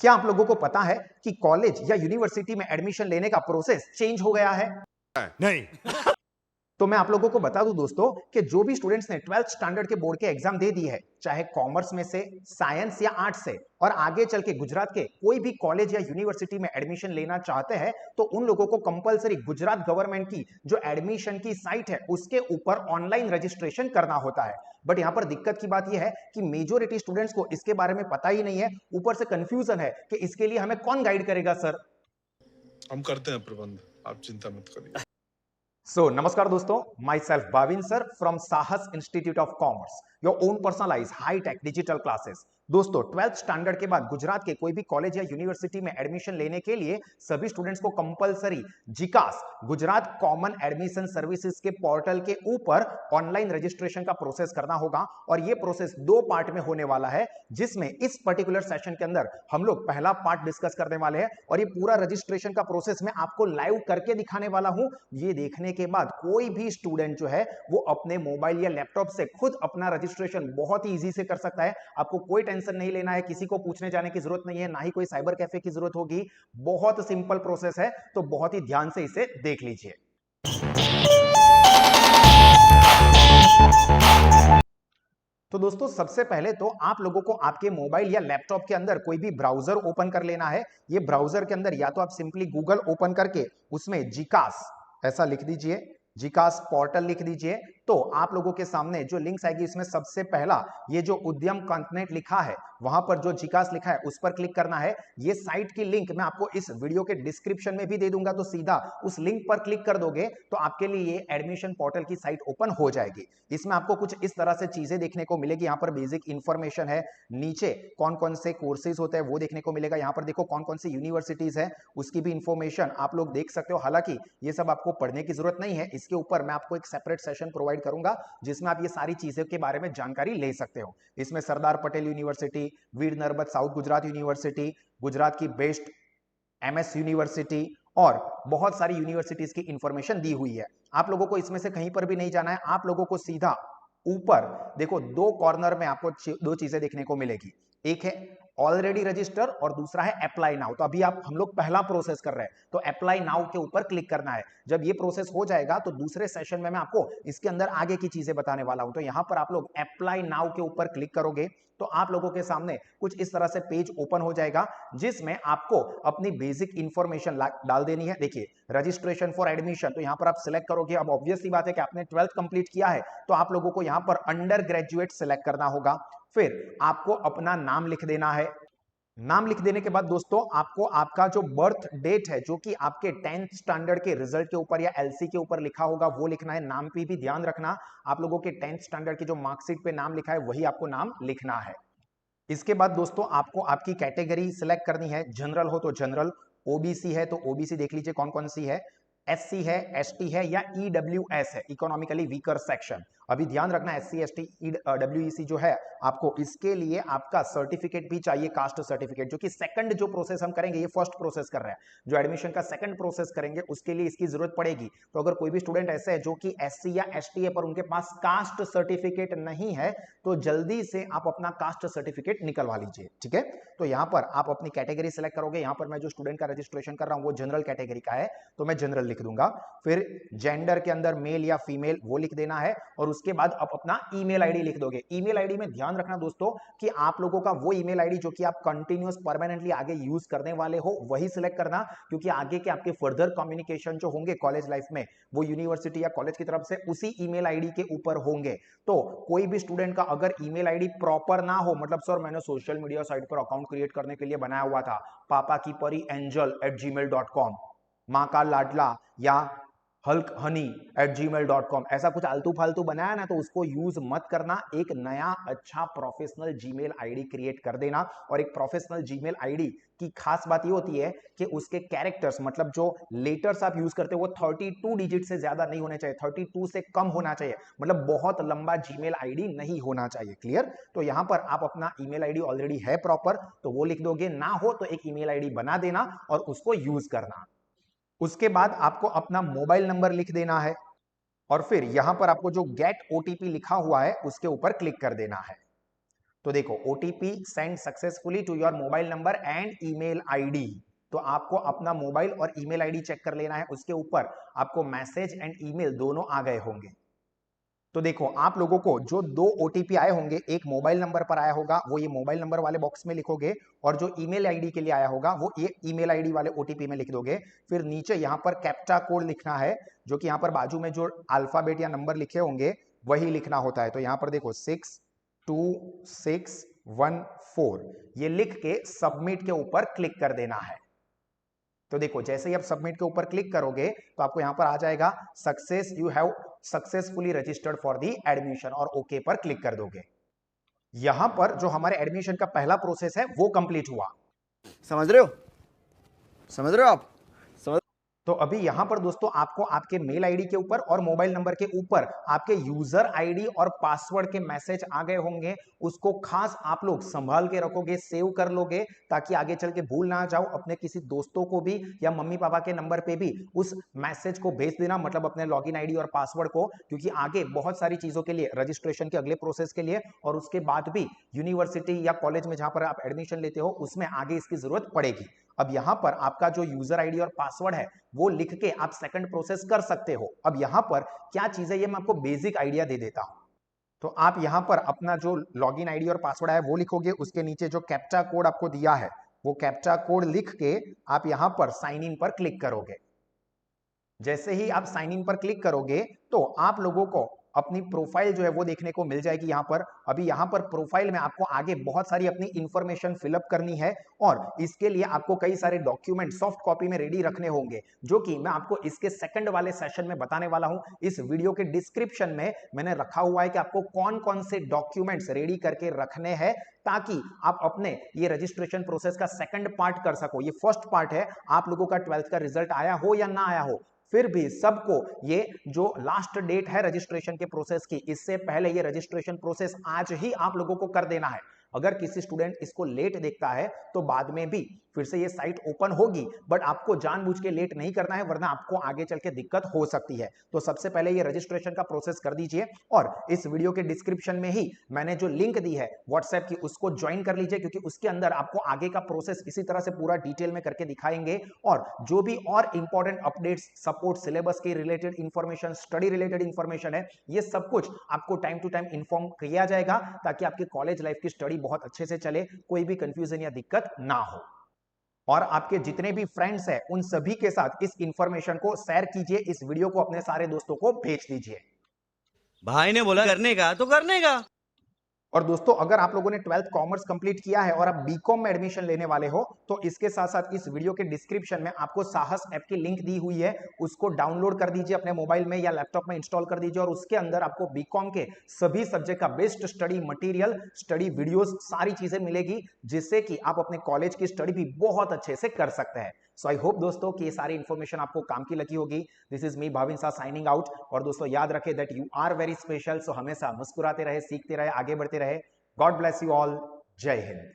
क्या आप लोगों को पता है कि कॉलेज या यूनिवर्सिटी में एडमिशन लेने का प्रोसेस चेंज हो गया है? नहीं। तो मैं आप लोगों को बता दूं दोस्तों कि जो भी स्टूडेंट्स ने 12th स्टैंडर्ड के बोर्ड के एग्जाम दे दी है, चाहे कॉमर्स में से, साइंस या आर्ट्स से, और आगे चल के गुजरात के कोई भी कॉलेज या यूनिवर्सिटी में एडमिशन लेना चाहते हैं, तो उन लोगों को कंपलसरी गुजरात गवर्नमेंट की जो एडमिशन की साइट है उसके ऊपर ऑनलाइन रजिस्ट्रेशन करना होता है। बट यहां पर दिक्कत की बात यह है कि मेजोरिटी स्टूडेंट्स को इसके बारे में पता ही नहीं है, ऊपर से कंफ्यूजन है कि इसके लिए हमें कौन गाइड करेगा सर। हम करते हैं प्रबंध, आप चिंता मत करिए। So, namaskar दोस्तों, myself Bhavin sir from Sahas Institute of Commerce, your own personalized high-tech digital classes। दोस्तों 12th स्टैंडर्ड के बाद गुजरात के कोई भी कॉलेज या यूनिवर्सिटी में एडमिशन लेने के लिए सभी स्टूडेंट्स को कंपलसरी जिकास गुजरात कॉमन एडमिशन सर्विसेज के पोर्टल के ऊपर ऑनलाइन रजिस्ट्रेशन का प्रोसेस करना होगा। और यह प्रोसेस दो पार्ट में होने वाला है, जिसमें इस पर्टिकुलर सेशन के अंदर हम लोग पहला पार्ट डिस्कस करने वाले हैं और ये पूरा रजिस्ट्रेशन का प्रोसेस मैं आपको लाइव करके दिखाने वाला हूं। ये देखने के बाद कोई भी स्टूडेंट जो है वो अपने मोबाइल या लैपटॉप से खुद अपना रजिस्ट्रेशन बहुत ही इजी से कर सकता है। आपको कोई टेंशन नहीं लेना है, किसी को पूछने जाने की जरूरत नहीं है, ना ही कोई साइबर कैफे की जरूरत होगी। बहुत सिंपल प्रोसेस है, तो बहुत ही ध्यान से इसे देख लीजिए। तो दोस्तों सबसे पहले तो आप लोगों को आपके मोबाइल या लैपटॉप के अंदर कोई भी ब्राउजर ओपन कर लेना है। ये ब्राउजर के अंदर या तो आप सिंपली गूगल ओपन करके उसमें जिकास ऐसा लिख दीजिए, जिकास पोर्टल लिख दीजिए, तो आप लोगों के सामने जो लिंक्स आएगी इसमें सबसे पहला ये जो उद्यम कंटेंट लिखा है, वहां पर जो जिकास लिखा है उस पर क्लिक करना है। ये साइट की लिंक मैं आपको इस वीडियो के डिस्क्रिप्शन में भी दे दूंगा, तो सीधा उस लिंक पर क्लिक कर दोगे तो आपके लिए ये एडमिशन पोर्टल की साइट ओपन हो जाएगी। इसमें आपको कुछ इस तरह से चीजें देखने को मिलेगी। यहाँ पर बेसिक इंफॉर्मेशन है, नीचे कौन कौन से कोर्सेज होते हैं वो देखने को मिलेगा। यहाँ पर देखो कौन कौन सी यूनिवर्सिटीज है उसकी भी इंफॉर्मेशन आप लोग देख सकते हो। हालांकि ये सब आपको पढ़ने की जरूरत नहीं है, इसके ऊपर मैं आपको एक सेपरेट सेशन प्रोवाइड करूंगा जिसमें आप ये सारी चीजों के बारे में जानकारी ले सकते हो। इसमें सरदार पटेल यूनिवर्सिटी, वीर नर्मद साउथ गुजरात यूनिवर्सिटी, गुजरात की बेस्ट एमएस यूनिवर्सिटी और बहुत सारी यूनिवर्सिटीज की इंफॉर्मेशन दी हुई है। आप लोगों को इसमें से कहीं पर भी नहीं जाना है, आप लोगों को सीधा ऊपर देखो दो कॉर्नर में आपको दो चीजें देखने को मिलेगी, एक है ऑलरेडी रजिस्टर और दूसरा है अप्लाई नाउ। तो अभी आप हम लोग पहला प्रोसेस कर रहे हैं, तो अप्लाई नाउ के ऊपर क्लिक करना है। जब ये प्रोसेस हो जाएगा तो दूसरे सेशन में मैं आपको इसके अंदर आगे की चीजें बताने वाला हूं। तो यहां पर आप लोग अप्लाई नाउ के ऊपर क्लिक करोगे तो आप लोगों के सामने कुछ इस तरह से पेज ओपन हो जाएगा, जिसमें आपको अपनी बेसिक इंफॉर्मेशन डाल देनी है। देखिए रजिस्ट्रेशन फॉर एडमिशन, तो यहां पर आप सिलेक्ट करोगे। अब ऑब्वियस सी बात है कि आपने 12th कंप्लीट किया है तो आप लोगों को यहां पर अंडर ग्रेजुएट सिलेक्ट करना होगा। फिर आपको अपना नाम लिख देना है। नाम लिख देने के बाद दोस्तों आपको आपका जो बर्थ डेट है, जो कि आपके 10th स्टैंडर्ड के रिजल्ट के ऊपर या एलसी के ऊपर लिखा होगा, वो लिखना है। नाम पे भी ध्यान रखना, आप लोगों के 10th स्टैंडर्ड की जो मार्कशीट पे नाम लिखा है वही आपको नाम लिखना है। इसके बाद दोस्तों आपको आपकी कैटेगरी सिलेक्ट करनी है। जनरल हो तो जनरल, ओबीसी है तो ओबीसी देख लीजिए कौन कौन सी है, एससी है, एसटी है या ईडब्ल्यूएस है, इकोनॉमिकली वीकर सेक्शन। अभी ध्यान रखना एससी एसटी डब्ल्यूईसी जो है, आपको इसके लिए आपका सर्टिफिकेट भी चाहिए, कास्ट सर्टिफिकेट, जो कि सेकंड जो प्रोसेस हम करेंगे, ये फर्स्ट प्रोसेस कर रहे हैं, जो एडमिशन का सेकंड प्रोसेस करेंगे उसके लिए इसकी जरूरत पड़ेगी। तो अगर कोई भी स्टूडेंट ऐसे है जो कि एससी या एसटी है पर उनके पास कास्ट सर्टिफिकेट नहीं है, तो जल्दी से आप अपना कास्ट सर्टिफिकेट निकलवा लीजिए, ठीक है। तो यहां पर आप अपनी कैटेगरी सेलेक्ट करोगे। यहां पर मैं जो स्टूडेंट का रजिस्ट्रेशन कर रहा हूं वो जनरल कैटेगरी का है, तो मैं जनरल लिख दूंगा। फिर जेंडर के अंदर मेल या फीमेल वो लिख देना है और उसके बाद आप अपना ईमेल आईडी लिख दोगे। ईमेल आईडी में ध्यान रखना दोस्तों कि आप लोगों का वो ईमेल आईडी जो कि आप कंटिन्यूअस परमानेंटली आगे यूज करने वाले हो वही सिलेक्ट करना, क्योंकि आगे के आपके फर्दर कम्युनिकेशन जो होंगे कॉलेज लाइफ में वो यूनिवर्सिटी या कॉलेज की तरफ से उसी ईमेल आईडी के ऊपर होंगे। तो कोई भी स्टूडेंट का अगर ईमेल आईडी प्रॉपर ना हो, मतलब सर मैंने सोशल मीडिया साइट पर अकाउंट क्रिएट करने के लिए बनाया हुआ था पापा की परी angel@gmail.com, माँ का लाडला या हल्क हनी @gmail.com, ऐसा कुछ आलतू फालतू बनाया ना तो उसको यूज मत करना। एक नया अच्छा प्रोफेशनल जीमेल आईडी क्रिएट कर देना। और एक प्रोफेशनल जीमेल आईडी की खास बात ये होती है कि उसके कैरेक्टर्स, मतलब जो लेटर्स आप यूज करते हो वो 32 डिजिट से ज्यादा नहीं होने चाहिए, 32 से कम होना चाहिए, मतलब बहुत लंबा जीमेल आईडी नहीं होना चाहिए। क्लियर। तो यहां पर आप अपना ईमेल आईडी ऑलरेडी है प्रॉपर तो वो लिख दोगे, ना हो तो एक ईमेल आईडी बना देना और उसको यूज करना। उसके बाद आपको अपना मोबाइल नंबर लिख देना है और फिर यहां पर आपको जो गेट ओटीपी लिखा हुआ है उसके ऊपर क्लिक कर देना है। तो देखो OTP send successfully to your mobile number and email ID. तो आपको अपना मोबाइल और ईमेल आईडी चेक कर लेना है, उसके ऊपर आपको मैसेज एंड ईमेल दोनों आ गए होंगे। तो देखो आप लोगों को जो 2 ओटीपी आए होंगे, एक मोबाइल नंबर पर आया होगा, वो ये मोबाइल नंबर वाले बॉक्स में लिखोगे, और जो ईमेल आईडी के लिए आया होगा वो ये ईमेल आईडी वाले ओटीपी में लिख दोगे। फिर नीचे यहाँ पर कैप्चा कोड लिखना है, जो कि यहाँ पर बाजू में जो अल्फाबेट या नंबर लिखे होंगे वही लिखना होता है। तो यहाँ पर देखो 62614 ये लिख के सबमिट के ऊपर क्लिक कर देना है। तो देखो जैसे ही आप सबमिट के ऊपर क्लिक करोगे तो आपको यहां पर आ जाएगा success, you have successfully registered for the admission, और ओके पर क्लिक कर दोगे। यहां पर जो हमारे एडमिशन का पहला प्रोसेस है वो कंप्लीट हुआ। समझ रहे हो? समझ रहे हो आप? समझ तो अभी यहां पर दोस्तों आपको आपके मेल आईडी के ऊपर और मोबाइल नंबर के ऊपर आपके यूजर आईडी और पासवर्ड के मैसेज आ गए होंगे। उसको खास आप लोग संभाल के रखोगे, सेव कर लोगे, ताकि आगे चल के भूल ना जाओ। अपने किसी दोस्तों को भी या मम्मी पापा के नंबर पे भी उस मैसेज को भेज देना, मतलब अपने लॉगिन आईडी और पासवर्ड को, क्योंकि आगे बहुत सारी चीजों के लिए, रजिस्ट्रेशन के अगले प्रोसेस के लिए और उसके बाद भी यूनिवर्सिटी या कॉलेज में जहां पर आप एडमिशन लेते हो उसमें आगे इसकी जरूरत पड़ेगी। अब यहां पर आपका जो यूजर आईडी और पासवर्ड है वो लिख के आप सेकंड प्रोसेस कर सकते हो। अब यहां पर क्या चीज है ये मैं आपको बेसिक आइडिया दे देता हूं। तो आप यहां पर अपना जो लॉगिन आईडी और पासवर्ड है वो लिखोगे, उसके नीचे जो कैप्चा कोड आपको दिया है वो कैप्चा कोड लिख के आप यहां पर साइन इन पर क्लिक करोगे। जैसे ही आप साइन इन पर क्लिक करोगे तो आप लोगों को अपनी प्रोफाइल जो है वो देखने को मिल जाएगी। यहां पर अभी यहां पर प्रोफाइल में आपको आगे बहुत सारी अपनी इंफॉर्मेशन फिलअप करनी है, और इसके लिए आपको कई सारे डॉक्यूमेंट सॉफ्ट कॉपी में रेडी रखने होंगे, जो कि मैं आपको इसके सेकंड वाले सेशन में बताने वाला हूं। इस वीडियो के डिस्क्रिप्शन में मैंने रखा हुआ है कि आपको कौन कौन से डॉक्यूमेंट्स रेडी करके रखने हैं, ताकि आप अपने ये रजिस्ट्रेशन प्रोसेस का सेकंड पार्ट कर सको। ये फर्स्ट पार्ट है, आप लोगों का 12th का रिजल्ट आया हो या ना आया हो, फिर भी सबको ये जो लास्ट डेट है रजिस्ट्रेशन के प्रोसेस की, इससे पहले ये रजिस्ट्रेशन प्रोसेस आज ही आप लोगों को कर देना है। अगर किसी स्टूडेंट इसको लेट देखता है तो बाद में भी फिर से ये साइट ओपन होगी, बट आपको जानबूझ के लेट नहीं करना है, वरना आपको आगे चल के दिक्कत हो सकती है। तो सबसे पहले ये रजिस्ट्रेशन का प्रोसेस कर दीजिए, और इस वीडियो के डिस्क्रिप्शन में ही मैंने जो लिंक दी है व्हाट्सएप की उसको ज्वाइन कर लीजिए, क्योंकि उसके अंदर आपको आगे का प्रोसेस इसी तरह से पूरा डिटेल में करके दिखाएंगे, और जो भी और इंपॉर्टेंट अपडेट्स, सपोर्ट, सिलेबस के related information, study related information है, ये सब कुछ आपको टाइम टू टाइम इन्फॉर्म किया जाएगा, ताकि आपकी कॉलेज लाइफ की स्टडी बहुत अच्छे से चले, कोई भी कंफ्यूजन या दिक्कत ना हो। और आपके जितने भी फ्रेंड्स हैं उन सभी के साथ इस इंफॉर्मेशन को शेयर कीजिए, इस वीडियो को अपने सारे दोस्तों को भेज दीजिए। भाई ने बोला करने का तो करने का। और दोस्तों अगर आप लोगों ने 12th कॉमर्स कंप्लीट किया है और आप बीकॉम में एडमिशन लेने वाले हो, तो इसके साथ साथ इस वीडियो के डिस्क्रिप्शन में आपको साहस ऐप की लिंक दी हुई है, उसको डाउनलोड कर दीजिए, अपने मोबाइल में या लैपटॉप में इंस्टॉल कर दीजिए, और उसके अंदर आपको बीकॉम के सभी सब्जेक्ट का best study material, study videos, सारी चीजें मिलेगी, जिससे कि आप अपने कॉलेज की स्टडी भी बहुत अच्छे से कर सकते हैं। सो आई होप दोस्तों कि ये सारी इंफॉर्मेशन आपको काम की लगी होगी। This is me Bhavin Shah signing out. और दोस्तों याद रखें that you are very special. So हमेशा मुस्कुराते रहे, सीखते रहे, आगे बढ़ते रहे। God bless you all. जय हिंद।